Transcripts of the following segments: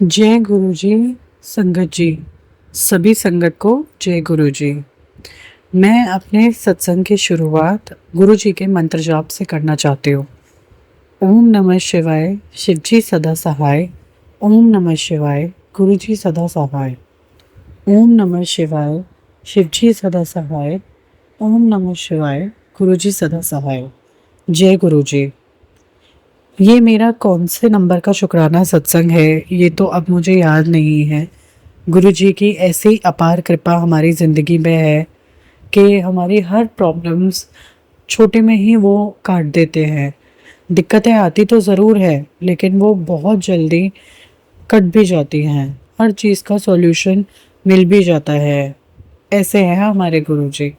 जय गुरु जी। संगत जी, सभी संगत को जय गुरु जी। मैं अपने सत्संग की शुरुआत गुरु जी के मंत्र जाप से करना चाहती हूँ। ओम नमः शिवाय, शिव जी सदा सहाय। ओम नमः शिवाय, गुरु जी सदा सहाय। ओम नमः शिवाय, शिव जी सदा सहाय। ओम नमः शिवाय, गुरु जी सदा सहाय। जय गुरु जी। ये मेरा कौन से नंबर का शुक्राना सत्संग है, ये तो अब मुझे याद नहीं है। गुरु जी की ऐसी अपार कृपा हमारी ज़िंदगी में है कि हमारी हर प्रॉब्लम्स छोटे में ही वो काट देते हैं। दिक्कतें आती तो ज़रूर है, लेकिन वो बहुत जल्दी कट भी जाती हैं। हर चीज़ का सॉल्यूशन मिल भी जाता है। ऐसे हैं हमारे गुरु जी।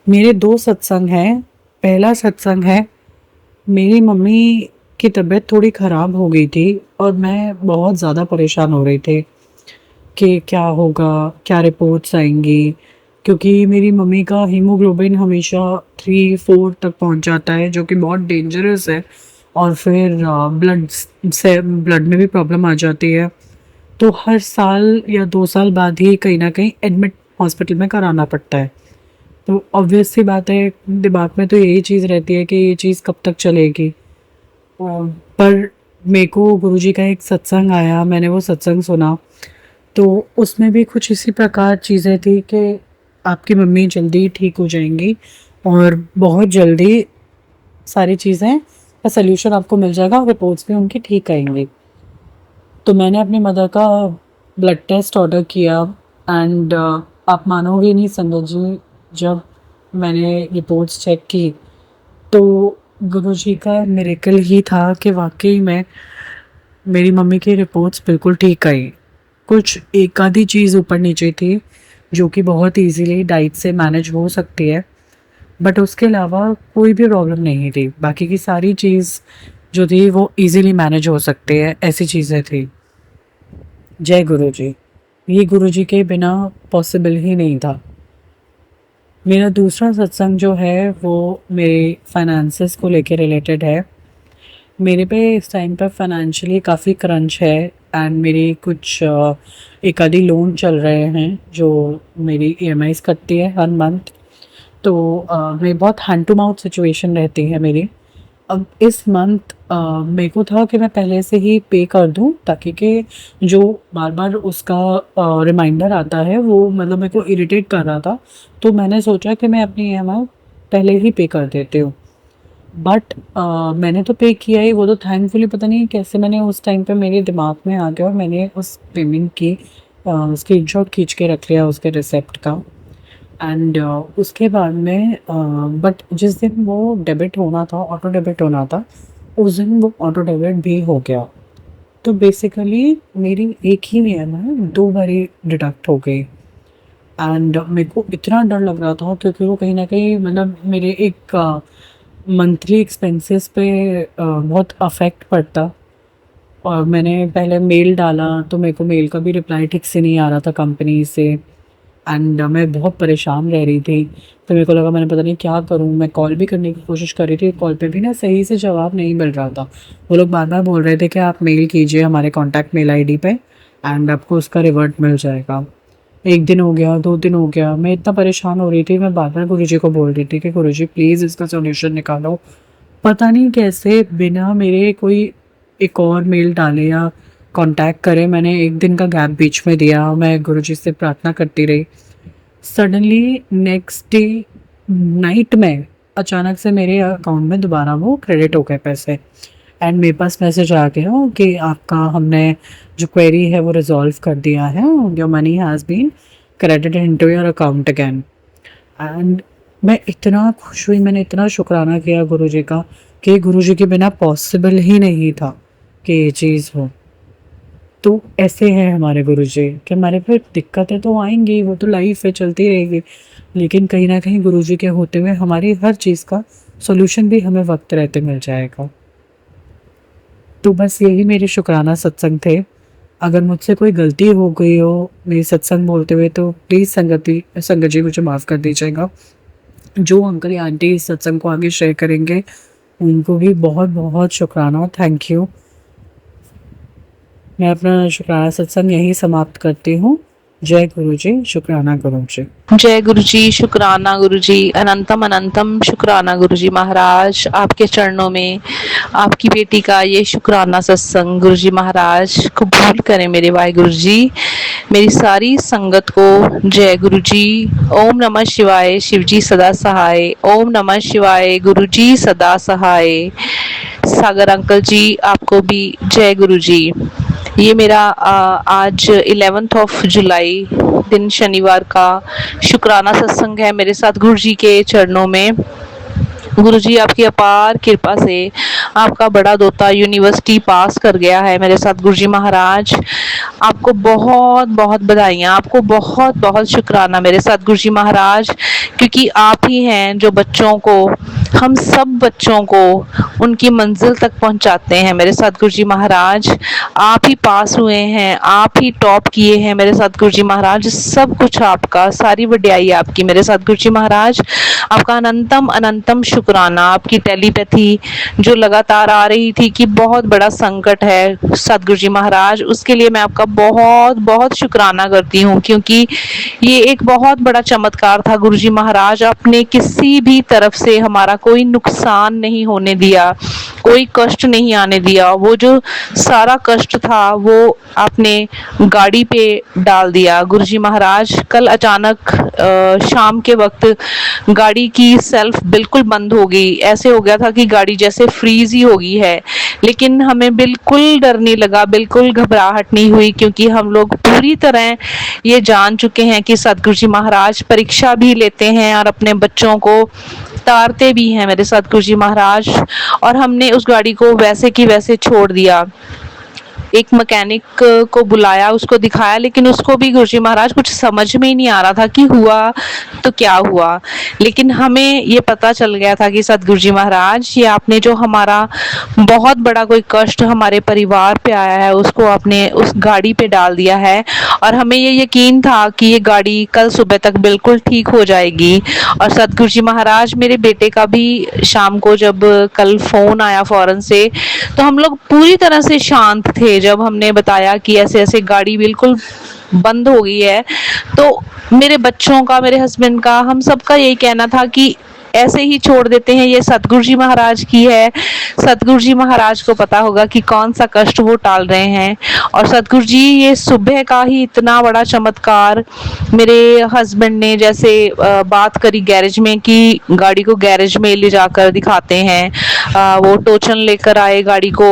मेरे दो सत्संग हैं। पहला सत्संग है, मेरी मम्मी की तबीयत थोड़ी ख़राब हो गई थी और मैं बहुत ज़्यादा परेशान हो रही थी कि क्या होगा, क्या रिपोर्ट्स आएँगी, क्योंकि मेरी मम्मी का हीमोग्लोबिन हमेशा 3-4 तक पहुँच जाता है, जो कि बहुत डेंजरस है। और फिर ब्लड में भी प्रॉब्लम आ जाती है। तो हर साल या 2 साल बाद ही कहीं न कहीं एडमिट हॉस्पिटल में कराना पड़ता है। तो ऑब्वियस सी बात है, दिमाग में तो यही चीज़ रहती है कि ये चीज़ कब तक चलेगी। पर मेरे को गुरुजी का एक सत्संग आया, मैंने वो सत्संग सुना। तो उसमें भी कुछ इसी प्रकार चीज़ें थी कि आपकी मम्मी जल्दी ठीक हो जाएँगी और बहुत जल्दी सारी चीज़ें का सॉल्यूशन आपको मिल जाएगा और रिपोर्ट्स भी उनकी ठीक आएँगी। तो मैंने अपनी मदर का ब्लड टेस्ट ऑर्डर किया एंड आप मानोगे नहीं संगत जी, जब मैंने रिपोर्ट्स चेक की तो गुरुजी का मिरेकल ही था कि वाक़ई में मेरी मम्मी की रिपोर्ट्स बिल्कुल ठीक आई। कुछ एक आधी चीज़ ऊपर-नीचे थी, जो कि बहुत ईज़िली डाइट से मैनेज हो सकती है, बट उसके अलावा कोई भी प्रॉब्लम नहीं थी। बाकी की सारी चीज़ जो थी वो ईज़िली मैनेज हो सकती है, ऐसी चीज़ें थी। जय गुरुजी। ये गुरुजी के बिना पॉसिबल ही नहीं था। मेरा दूसरा सत्संग जो है वो मेरे फाइनेंसेस को लेके रिलेटेड है। मेरे पे इस टाइम पे फाइनेंशियली काफ़ी क्रंच है एंड मेरी कुछ एक आधी लोन चल रहे हैं जो मेरी ईएमआईज़ कटती है हर मंथ। तो मेरी बहुत हैंड टू माउथ सिचुएशन रहती है मेरी। अब इस मंथ मेरे को था कि मैं पहले से ही पे कर दूँ, ताकि कि जो बार-बार उसका रिमाइंडर आता है वो मतलब मेरे को इरिटेट कर रहा था। तो मैंने सोचा कि मैं अपनी ईएमआई पहले ही पे कर देती हूँ। बट मैंने तो पे किया ही, वो तो थैंकफुली पता नहीं कैसे मैंने उस टाइम पे मेरे दिमाग में आ गया और मैंने उस पेमेंट की स्क्रीनशॉट खींच के रख लिया उसके रिसिप्ट का। एंड उसके बाद में बट जिस दिन वो डेबिट होना था, ऑटो डेबिट होना था, उस दिन वो ऑटो डेबिट भी हो गया। तो बेसिकली मेरी एक ही ईएमआई 2 बारी डिडक्ट हो गई एंड मेरे को इतना डर लग रहा था, क्योंकि वो कहीं न कहीं मतलब मेरे एक मंथली एक्सपेंसेस पे बहुत अफ़ेक्ट पड़ता। और मैंने पहले मेल डाला तो मेरे को मेल का भी रिप्लाई ठीक से नहीं आ रहा था कंपनी से एंड मैं बहुत परेशान रह रही थी। तो मेरे को लगा मैंने पता नहीं क्या करूँ, मैं कॉल भी करने की कोशिश कर रही थी, कॉल पे भी ना सही से जवाब नहीं मिल रहा था। वो लोग बार-बार बोल रहे थे कि आप मेल कीजिए हमारे कॉन्टैक्ट मेल आईडी पे एंड आपको उसका रिवर्ट मिल जाएगा। 1 दिन हो गया, 2 दिन हो गया, मैं इतना परेशान हो रही थी, मैं बार-बार गुरुजी को बोल रही थी कि गुरुजी प्लीज़ इसका सॉल्यूशन निकालो। पता नहीं कैसे बिना मेरे कोई एक और मेल डाले या कॉन्टैक्ट करे, मैंने 1 दिन का गैप बीच में दिया, मैं गुरुजी से प्रार्थना करती रही। सडनली नेक्स्ट डे नाइट में अचानक से मेरे अकाउंट में दोबारा वो क्रेडिट हो गए पैसे एंड मेरे पास मैसेज आ गया कि आपका हमने जो क्वेरी है वो रिजॉल्व कर दिया है, your money has been credited into your account again. And मैं इतना खुश हुई, मैंने इतना शुक्राना किया गुरुजी का कि गुरुजी के बिना पॉसिबल ही नहीं था कि ये चीज़ हो। तो ऐसे हैं हमारे गुरुजी कि हमारे फिर दिक्कतें तो आएँगी, वो तो लाइफ़ है, चलती रहेगी। लेकिन कहीं न कहीं गुरुजी के होते हुए हमारी हर चीज़ का सॉल्यूशन भी हमें वक़्त रहते मिल जाएगा। तो बस यही मेरे शुक्राना सत्संग थे। अगर मुझसे कोई गलती हो गई हो मेरी सत्संग बोलते हुए तो प्लीज़ संगत जी मुझे माफ़ कर दीजिएगा। जो अंकल या आंटी इस सत्संग को आगे शेयर करेंगे, उनको भी बहुत-बहुत शुक्राना, थैंक यू। मैं अपना शुक्राना सत्संग यहीं समाप्त करती हूँ। जय गुरु जी, शुक्राना गुरु जी। जय गुरु जी, शुक्राना गुरु जी, अनंतम अनंतम शुक्राना गुरु जी महाराज। आपके चरणों में आपकी बेटी का ये शुक्राना सत्संग गुरु जी महाराज कबूल करें मेरे वाहिगुरु जी, मेरी सारी संगत को। जय गुरु जी। ओम नमः शिवाय, शिव जी सदा सहाय। ओम नमः शिवाय, गुरु जी सदा सहाय। सागर अंकल जी आपको भी जय गुरु जी। ये मेरा आज 11 जुलाई दिन शनिवार का शुक्राना सत्संग है मेरे साथ गुरु जी के चरणों में। गुरु जी आपकी अपार कृपा से आपका बड़ा दोता यूनिवर्सिटी पास कर गया है मेरे साथ गुरु जी महाराज। आपको बहुत बहुत बधाइयाँ, आपको बहुत बहुत शुक्राना मेरे साथ गुरु जी महाराज, क्योंकि आप ही हैं जो बच्चों को, हम सब बच्चों को उनकी मंजिल तक पहुंचाते हैं मेरे साथ गुरु जी महाराज। आप ही पास हुए हैं, आप ही टॉप किए हैं मेरे साथ गुरु जी महाराज। सब कुछ आपका, सारी वड्याई आपकी मेरे साथ गुरु जी महाराज। आपका अनंतम अनंतम शुक्राना। आपकी टेलीपैथी जो लगातार आ रही थी कि बहुत बड़ा संकट है सतगुरु जी महाराज, उसके लिए मैं आपका बहुत बहुत शुक्राना करती हूँ, क्योंकि ये एक बहुत बड़ा चमत्कार था गुरु जी महाराज। आपने किसी भी तरफ से हमारा कोई नुकसान नहीं होने दिया, कोई कष्ट नहीं आने दिया। वो जो सारा कष्ट था वो आपने गाड़ी पे डाल दिया गुरु जी महाराज। कल अचानक शाम के वक्त गाड़ी की सेल्फ बिल्कुल बंद हो गई, ऐसे हो गया था कि गाड़ी जैसे फ्रीज ही हो गई है, लेकिन हमें बिल्कुल डर नहीं लगा, बिल्कुल घबराहट नहीं हुई, क्योंकि हम लोग पूरी तरह ये जान चुके हैं कि सतगुरु जी महाराज परीक्षा भी लेते हैं और अपने बच्चों को तारते भी हैं मेरे साथ गुरु जी महाराज। और हमने उस गाड़ी को वैसे की वैसे छोड़ दिया। एक मैकेनिक को बुलाया, उसको दिखाया, लेकिन उसको भी गुरु जी महाराज कुछ समझ में ही नहीं आ रहा था कि हुआ तो क्या हुआ। लेकिन हमें ये पता चल गया था कि सतगुरु जी महाराज ये आपने जो हमारा बहुत बड़ा कोई कष्ट हमारे परिवार पे आया है उसको आपने उस गाड़ी पे डाल दिया है। और हमें ये यकीन था कि ये गाड़ी कल सुबह तक बिल्कुल ठीक हो जाएगी। और सतगुरु जी महाराज मेरे बेटे का भी शाम को जब कल फोन आया फौरन से, तो हम लोग पूरी तरह से शांत थे जब हमने बताया कि ऐसे ऐसे गाड़ी बिल्कुल बंद हो गई है। तो मेरे बच्चों का, मेरे हस्बैंड का, हम सबका यही कहना था कि ऐसे ही छोड़ देते हैं, ये सतगुरु जी महाराज की है। सतगुरु जी महाराज को पता होगा कि कौन सा कष्ट वो टाल रहे हैं। और सतगुरु जी ये सुबह का ही इतना बड़ा चमत्कार, मेरे हस्बैंड ने जैसे बात करी गैरेज में कि गाड़ी को गैरेज में ले जाकर दिखाते हैं, वो टोचन लेकर आए गाड़ी को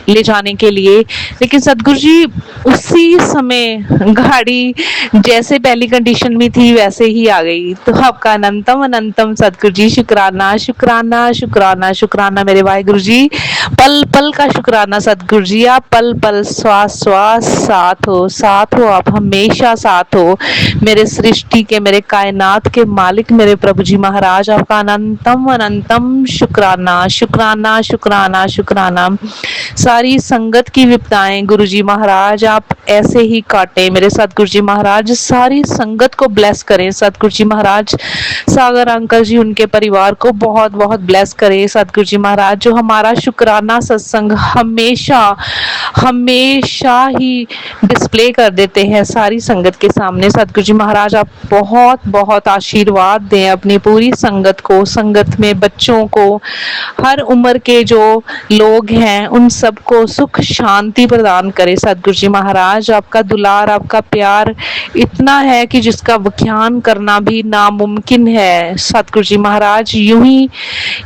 ले जाने के लिए, लेकिन सतगुरु जी उसी समय गाड़ी जैसे पहली कंडीशन में थी वैसे ही आ गई। तो आपका अनंतम अनंतम सतगुरु जी शुक्राना शुक्राना शुक्राना शुक्राना मेरे वाहिगुरु जी। पल पल का शुक्राना सतगुरु जी, आप पल पल श्वास श्वास साथ हो, आप हमेशा साथ हो मेरे सृष्टि के, मेरे कायनात के मालिक मेरे प्रभु जी महाराज। आपका अनंतम अनंतम शुक्राना शुक्राना शुक्राना शुक्राना। सारी संगत की विपदाएं गुरु जी महाराज आप ऐसे ही काटे मेरे सतगुरु जी महाराज। सारी संगत को ब्लेस करें सतगुरु जी महाराज। सागर अंकल जी, उनके परिवार को बहुत बहुत ब्लेस करें सतगुरु जी महाराज, जो हमारा शुक्राना सत्संग हमेशा हमेशा ही डिस्प्ले कर देते हैं सारी संगत के सामने। सतगुरु जी महाराज आप बहुत बहुत आशीर्वाद दें अपनी पूरी संगत को, संगत में बच्चों को, हर उम्र के जो लोग हैं उन सबको सुख शांति प्रदान करे सतगुरु जी महाराज। आपका दुलार, आपका प्यार इतना है कि जिसका व्याख्यान करना भी नामुमकिन है सतगुरु जी महाराज। यूं ही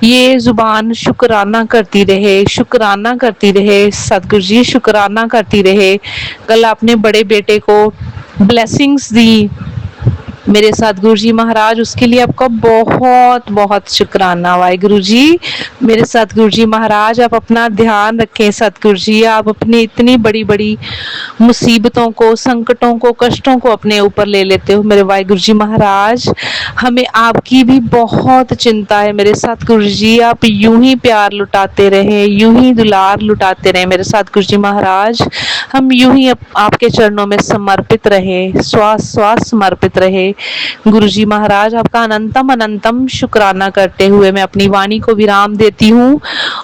ये जुबान शुक्राना करती रहे, शुक्राना करती रहे सतगुरु जी, शुक्राना करती रहे। कल आपने बड़े बेटे को ब्लेसिंग्स दी मेरे सतगुरु जी महाराज, उसके लिए आपका बहुत बहुत शुक्राना वाहिगुरु जी। मेरे सतगुरु जी महाराज आप अपना ध्यान रखें सतगुरु जी, आप अपनी इतनी बड़ी बड़ी मुसीबतों को, संकटों को, कष्टों को अपने ऊपर ले लेते हो मेरे वाहिगुरु जी महाराज। हमें आपकी भी बहुत चिंता है मेरे सतगुरु जी, आप यूं ही प्यार लुटाते रहे, यूं ही दुलार लुटाते रहे मेरे सतगुरु जी महाराज। हम यूं ही आपके चरणों में समर्पित रहे, श्वास श्वास समर्पित रहे। गुरुजी महाराज आपका अनंतम अनंतम शुक्राना करते हुए मैं अपनी वाणी को विराम देती हूँ।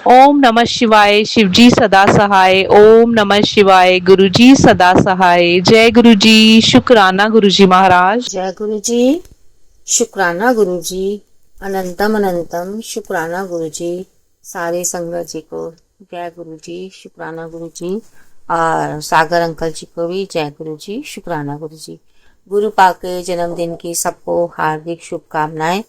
ओम नमः शिवाय, शिवजी सदा सहाय। ओम नमः शिवाय, गुरुजी सदा सहाय। जय गुरुजी, शुक्राना गुरुजी महाराज। जय गुरु जी, शुक्राना गुरु जी, अनंतम अनंतम शुक्राना गुरु जी। सारे संगत जी को जय गुरु जी, शुक्राना गुरु जी। और सागर अंकल जी को भी जय गुरु जी, शुक्राना गुरु जी। गुरु पाक के जन्मदिन की सबको हार्दिक शुभकामनाएं।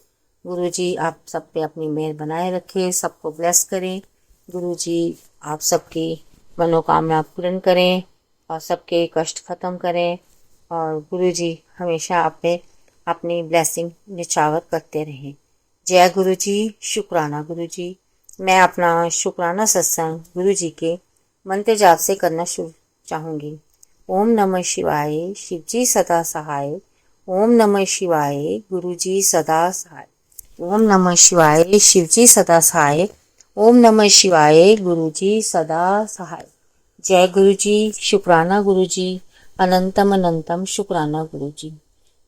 गुरु जी आप सब पे अपनी मेहर बनाए रखें, सबको ब्लेस करें। गुरु जी आप सबकी मनोकामना पूर्ण करें और सबके कष्ट खत्म करें। और गुरु जी हमेशा आप पे अपनी ब्लेसिंग निछावर करते रहें। जय गुरु जी, शुक्राना गुरु जी। मैं अपना शुक्राना सत्संग गुरु जी के मंत्र जाप से करना शुरू चाहूँगी। ओम नमः शिवाय, शिव जी सदा सहाय। ओम नमः शिवाय, गुरु जी सदा सहाय। ओम नमः शिवाय, शिव जी सदा सहाय। ओम नमः शिवाय, गुरु जी सदा सहाय। जय गुरु जी, शुक्राना गुरु जी, अनंतम अनंतम शुक्राना गुरु जी।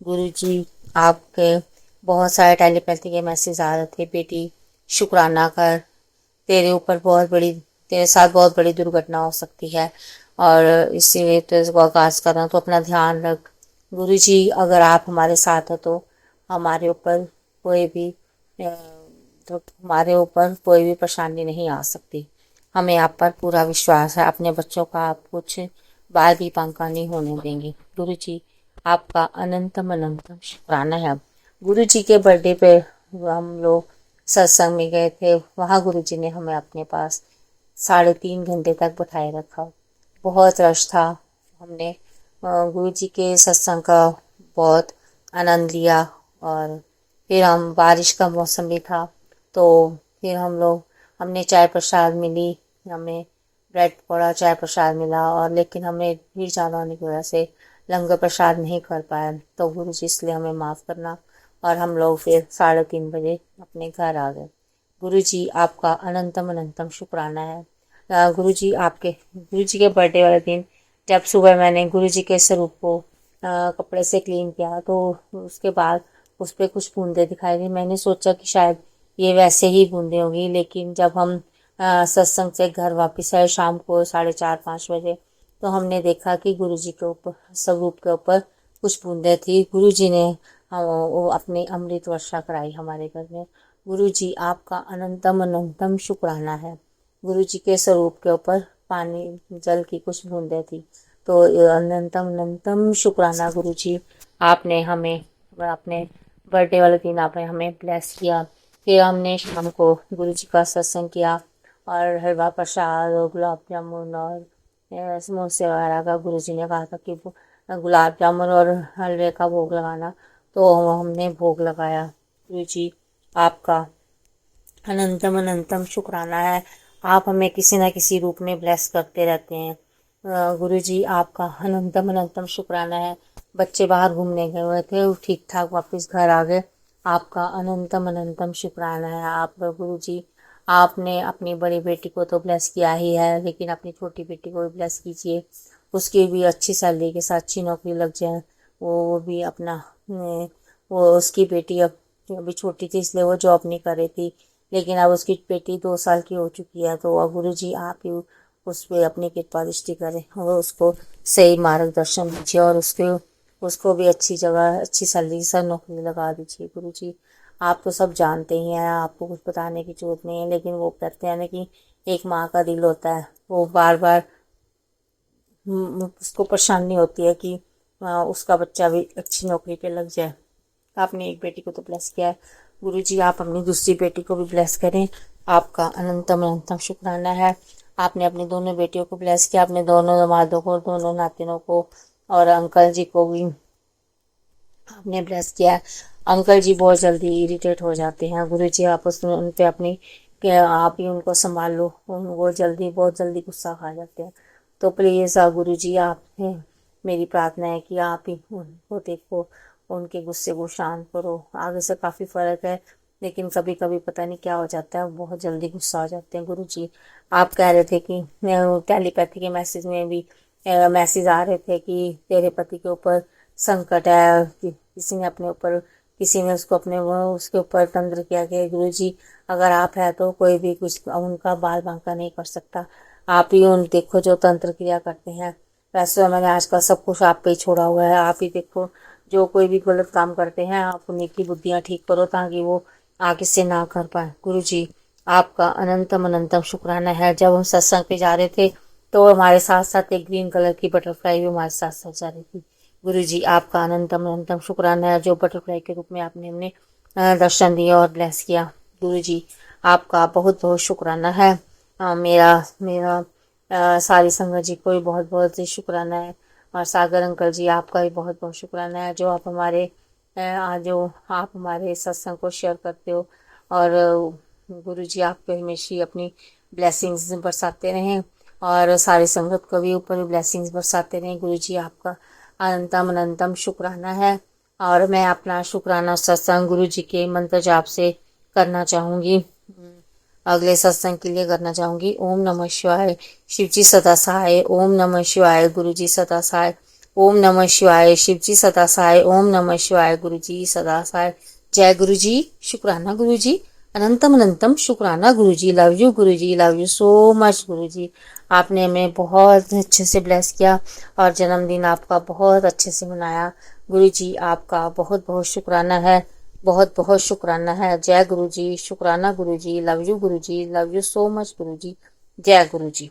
गुरु जी आपके बहुत सारे टेलीपैथी के मैसेज आ रहे थे, बेटी शुक्राना कर, तेरे साथ बहुत बड़ी दुर्घटना हो सकती है और इसीलिए तो इसको आगाज कर रहा हूँ, तो अपना ध्यान रख। गुरु जी अगर आप हमारे साथ हो तो हमारे ऊपर कोई भी परेशानी नहीं आ सकती। हमें आप पर पूरा विश्वास है। अपने बच्चों का आप कुछ बाल भी पंखा नहीं होने देंगे। गुरु जी आपका अनंतम अनंतम शुक्राना है। गुरु जी के बर्थडे पे हम लोग सत्संग में गए थे, वहाँ गुरु जी ने हमें अपने पास 3.5 घंटे तक बैठाए रखा। बहुत रश था। हमने गुरु जी के सत्संग का बहुत आनंद लिया और फिर हम बारिश का मौसम भी था तो फिर हमने चाय प्रसाद मिली, हमें ब्रेड पकौड़ा चाय प्रसाद मिला और लेकिन हमें भीड़ ज़्यादा होने की वजह से लंगर प्रसाद नहीं कर पाया। तो गुरु जी इसलिए हमें माफ़ करना। और हम लोग फिर 3:30 बजे अपने घर आ गए। गुरु जी आपका अनंतम अनंतम शुक्राना है। गुरु जी के बर्थडे वाले दिन जब सुबह मैंने गुरु जी के स्वरूप को कपड़े से क्लीन किया तो उसके बाद उस पर कुछ बूंदे दिखाई दी। मैंने सोचा कि शायद ये वैसे ही बूंदे होंगी, लेकिन जब हम सत्संग से घर वापस आए शाम को 4:30-5 बजे तो हमने देखा कि गुरु जी के ऊपर स्वरूप के ऊपर कुछ बूंदे थी। गुरु जी ने वो अपनी अमृत वर्षा कराई हमारे घर में। गुरु जी आपका अनंतम अनंतम शुक्राना है। गुरु जी के स्वरूप के ऊपर पानी जल की कुछ बूंदे थी, तो अनंतम अनंतम शुक्राना गुरु जी। आपने हमें अपने बर्थडे वाले दिन आपने हमें ब्लेस किया। फिर हमने शाम को गुरु जी का सत्संग किया और हलवा प्रसाद और गुलाब जामुन और समोसे वगैरह का गुरु जी ने कहा था कि गुलाब जामुन और हलवे का भोग लगाना, तो हमने भोग लगाया। गुरु जी आपका अनंतम अनंतम शुक्राना है। आप हमें किसी न किसी रूप में ब्लेस करते रहते हैं। गुरु जी आपका अनंतम अनंतम शुक्राना है। बच्चे बाहर घूमने गए हुए थे, वो ठीक ठाक वापस घर आ गए। आपका अनंतम अनंतम शुक्राना है। आप गुरु जी आपने अपनी बड़ी बेटी को तो ब्लेस किया ही है, लेकिन अपनी छोटी बेटी को भी ब्लेस कीजिए। उसकी भी अच्छी सैलरी के साथ अच्छी नौकरी लग जाए। वो भी अपना वो उसकी बेटी अब अभी छोटी थी इसलिए वो जॉब नहीं कर रही थी, लेकिन अब उसकी बेटी 2 साल की हो चुकी है। तो अब गुरु जी आप ही उस पर अपनी कृपा दृष्टि करें और उसको सही मार्गदर्शन दीजिए और उसको भी अच्छी जगह अच्छी सैलरी से नौकरी लगा दीजिए। गुरु जी आप तो सब जानते ही हैं, आपको कुछ बताने की जरूरत नहीं है, लेकिन वो कहते हैं ना कि एक माँ का दिल होता है, वो बार बार उसको परेशानी होती है कि उसका बच्चा भी अच्छी नौकरी पे लग जाए। आपने एक बेटी को तो ब्लेस किया है, गुरु जी आप अपनी दूसरी बेटी को भी ब्लेस करें। आपका अनंतम अनंतम शुक्राना है। आपने अपनी दोनों बेटियों को ब्लेस किया, अपने दोनों दामादों को, दोनों नातिनों को और अंकल जी को भी आपने ब्लेस किया। अंकल जी बहुत जल्दी इरिटेट हो जाते हैं। गुरु जी आप उन पे अपनी आप ही उनको संभाल लो, वो बहुत जल्दी गुस्सा खा जाते हैं। तो प्लीज़ गुरु जी आप मेरी प्रार्थना है कि आप ही उनको देखो, उनके गुस्से को शांत करो। आगे से काफ़ी फ़र्क है, लेकिन कभी कभी पता नहीं क्या हो जाता है, बहुत जल्दी गुस्सा हो जाते हैं। गुरु जी आप कह रहे थे कि टेलीपैथी के मैसेज में भी मैसेज आ रहे थे कि तेरे पति के ऊपर संकट है, कि किसी ने उसको उसके ऊपर तंत्र किया कि गुरु जी अगर आप है तो कोई भी कुछ उनका बाल बांका नहीं कर सकता, आप ही उन देखो जो तंत्र क्रिया करते हैं। वैसे तो मैंने आजकल सब कुछ आप पे ही छोड़ा हुआ है, आप ही देखो जो कोई भी गलत काम करते हैं आप उन्हीं की बुद्धियां ठीक करो ताकि वो आगे से ना कर पाए। गुरु जी आपका अनंतम अनंतम शुक्राना है। जब हम सत्संग पे जा रहे थे तो हमारे साथ साथ एक ग्रीन कलर की बटरफ्लाई भी हमारे साथ साथ जा रही थी। गुरु जी आपका अनंतम अनंतम शुक्राना है जो बटरफ्लाई के रूप में आपने हमें दर्शन दिया और ब्लेस किया। गुरु जी आपका बहुत बहुत शुक्राना है। मेरा सारी संगत जी को भी बहुत बहुत शुक्राना है और सागर अंकल जी आपका भी बहुत बहुत शुक्राना है जो आप हमारे सत्संग को शेयर करते हो और गुरु जी आप पे हमेशा अपनी ब्लेसिंग्स बरसाते रहें और सारी संगत को भी ऊपर ब्लेसिंग्स बरसाते रहें। गुरु जी आपका अनंतम अनंतम शुक्राना है और मैं अपना शुक्राना सत्संग गुरु जी के मंत्र जाप से करना चाहूँगी, अगले सत्संग के लिए करना चाहूँगी। ओम नमः शिवाय, शिव जी सदा सहाय। ओम नमः शिवाय, गुरु जी सदा सहाय। ओम नमः शिवाय, शिव जी सदा सहाय। ओम नमः शिवाय, गुरु जी सदा सहाय। जय गुरु जी, शुक्राना गुरु जी, अनंतम अनंतम शुक्राना गुरु जी। Love you Guru ji, love you so much गुरु जी। आपने हमें बहुत अच्छे से ब्लेस किया और जन्मदिन आपका बहुत अच्छे से मनाया। गुरु जी आपका बहुत बहुत शुक्राना है, बहुत बहुत शुक्राना है। जय गुरु जी, शुक्राना गुरु जी, love you Guru ji, love you so much गुरु जी। जय गुरु जी।